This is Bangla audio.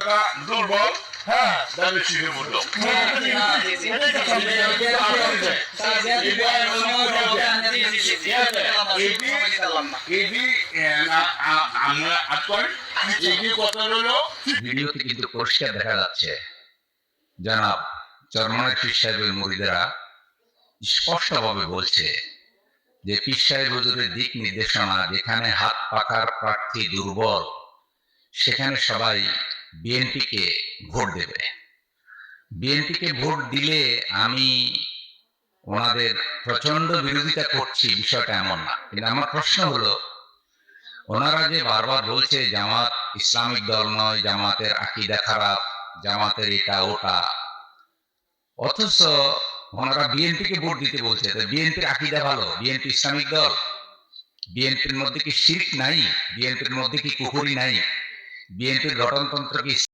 কতটা দুর্বল, হ্যাঁ, তাহলে শিখে বললো ভিডিওতে কিন্তু পরিষ্কার দেখা যাচ্ছে জনাব চরমনায় পীর সাহেবের মুরিদেরা স্পষ্টভাবে বলছে যে পীর সাহেব হুজুরের দিক নির্দেশনা যেখানে হাত পাখার প্রার্থী দুর্বল সেখানে সবাই বিএনপিকে ভোট দেবে। বিএনপিকে ভোট দিলে আমি ওনাদের প্রচন্ড বিরোধিতা করছি বিষয়টা এমন না, কিন্তু আমার প্রশ্ন হলো ওনারা যে বারবার বলছে জামাত ইসলামিক দল নয়, জামাতের আকীদা খারাপ, জামাতের এটা ওটা, অথচ ওনারা বিএনপিকে ভোট দিতে বলছে। বিএনপির আকীদা ভালো, বিএনপি ইসলামিক দল, বিএনপির মধ্যে কি শিরক নাই, বিএনপির মধ্যে কি কুফরি নাই, বিএনপির গঠনতন্ত্র কি